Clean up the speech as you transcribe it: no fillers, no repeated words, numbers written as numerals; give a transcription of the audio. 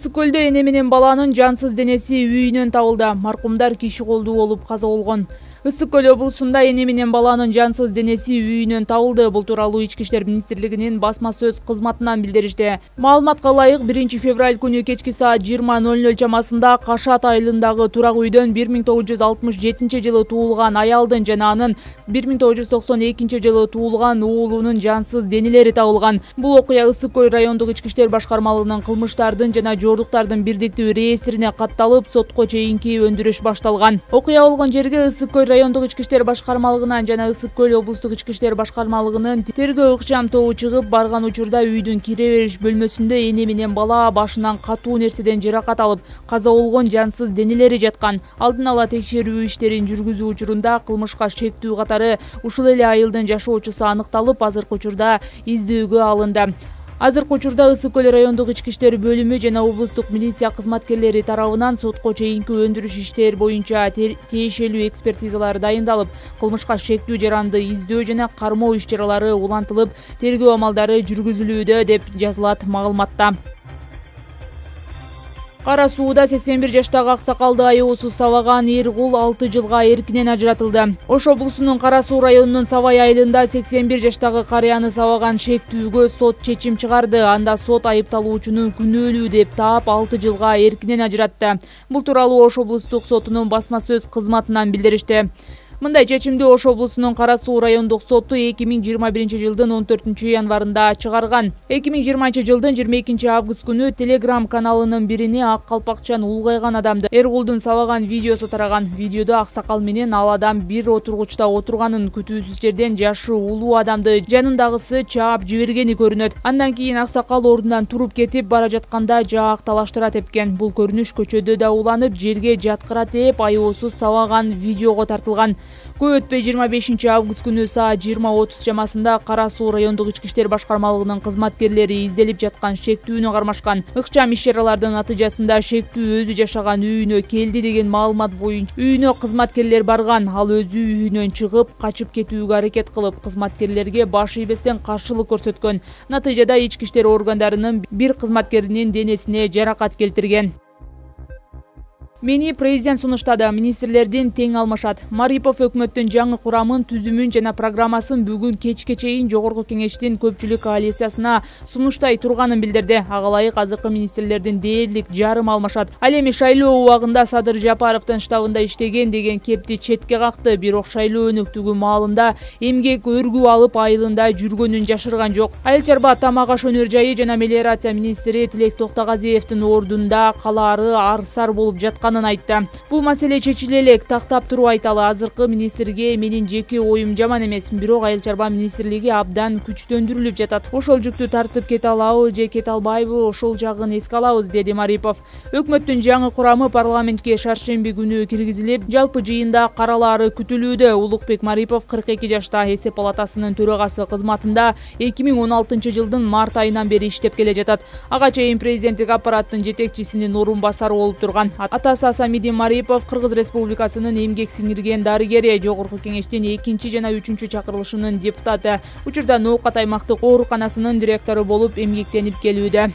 Ысык көлдө эне менен баланын жансыз денеси үйүнөн табылды. Маркумдар киши колдуу болуп каза болгон. Ысык көл облусунда эне менен баланын жансыз денеси үйүнөн табылды. Бул тууралуу Ички иштер министрлигинин басма сөз кызматынан билдиришти. Маалыматка ылайык 1 февраль күнү кечки саат 20:00 чамасында Кашат айылындагы турак үйдөн 1967 жылы туулган аялдын жана анын 1992 жылы туулган уулунун жансыз денелери табылган. Бул окуя Ысык көл райондук Ички иштер башкармалыгынын кылмыштардын жана жоруктардын бирдиктүү реестрине катталып, сотко чейинки өндүрүш башталган. Окуя болгон жерге Ысык көл райондук Ички иштер башкармалыгынан жана Ысык көл облустук Ички иштер башкармалыгынын тергөө ыкчам тобу чыгып барган учурда үйдүн кире бериш бөлмөсүндө эне менен бала башынан катуу нерседен жаракат алып, каза болгон жансыз денелери жаткан. Алдын ала текшерүү иштерин жүргүзүү учурунда кылмышка шектүү катары ушул эле айылдын жашоочусу аныкталып, азыркы учурда издөөгө алынды. Азыркы учурда Ысык көл райондук Ички иштер бөлүмү жана облустук милиция кызматкерлери тарабынан сотко чейинки өндүрүш иштер боюнча тиешелүү экспертизалар дайындалып, кылмышка шектүү жаранды издөө жана кармоо иш-чаралары улантылып, тергөө амалдары жүргүзүлүүдө деп жазылат маалыматта. Кара сууда 81 жаштагы аксакалды аяосу сабаган Эргул 6 жылга эркинен ажыратылды. Ош облусунун Кара суу районунун Сабай айылында 81 жаштагы карыяны сабаган шектүүгө сот чечим чыгарды. Анда сот айыпталуучуну күнөөлүү деп таап 6 жылга эркинен ажыратты. Бул тууралуу Ош облустук сотунун басма сөз кызматынан билдиришти. Мындай чечимди Ош облусунун Кара суу райондук соту 2021 жылдын 14 январында чыгарган. 2020 жылдын 22 август күнү Telegram каналынын бирине ак калпакчан улгайган адамды Эргулдун сабаган видеосу тараган. Видеодо аксакал менен ал адам бир отургучта отурганын, күтүүсүз жерден жашы улуу адамды жанындагысы чаап жибергени көрүнөт. Андан кийин аксакал ордунан туруп кетип бара жатканда жаак талаштыра тепкен. Бул көрүнүш көчөдө да уланып, жерге жаткыра тээп, аяосуз сабаган видеого тартылган. Көп өтпөй 25 август күнү саат 20:30 чамасында Кара суу райондук Ички иштер башкармалыгынын кызматкерлери изделип жаткан шектүүнү кармашкан. Ыкчам иш-чаралардын натыйжасында шектүү өзү жашаган үйүнө келди деген маалымат боюнча үйүнө кызматкерлер барган. Ал өзү үйүнөн чыгып, качып кетүүгө аракет кылып, кызматкерлерге баш ийбестен каршылык көрсөткөн. Натыйжада ички иштер органдарынын бир кызматкеринин денесине жаракат келтирген. Мени президент сунуштады, министрлердин тең алмашат. Марипов өкмөттүн жаңы курамын, түзүмүн жана программасын бүгүн кечке чейин Жогорку кеңештин көпчүлүк коалициясына сунуштай турганын билдирди. Ага ылайык азыркы министрлердин дээрлик жарым алмашат. Ал эми шайлоо убагында Садыр Жапаровдун штабында иштеген деген кепти четке какты. Бирок шайлоо өнөктүгү маалында эмгек өргүү алып айылында жүргөнүн жашырган жок. Айыл чарба тамак аш өнөр жайы жана мелиорация министри Тилек Токтогазиевдин ордунда калаары арсар болуп жаткан айтты. Бул маселе чечиле элек, тактап туруп айталы. Азыркы министрге менин жеке оюм жаман эмес, бирок айыл чарба министрлиги абдан күчтөндүрүлүп жатат. Ошол жүктү тартып кете алабы же кете албайбы, ошол жагын эске алабыз, деди Марипов. Өкмөттүн жаңы курамы парламентке шаршемби күнү киргизилип, жалпы жыйында каралаары күтүлүүдө. Улукбек Марипов 42 жашта, эсеп палатасынын төрагасы кызматында 2016 жылдын март айынан бери иштеп келе жатат. Ага чейин президенттик аппараттын жетекчисинин орун басары болуп турган. Атасы Самидин Марипов Кыргыз Республикасынын эмгек сиңирген дарыгери, Жогорку кеңештин 2 жана 3 чакырылышынын депутаты. Учурда Ноокат аймактык ооруканасынын директору болуп эмгектенип келүүдө.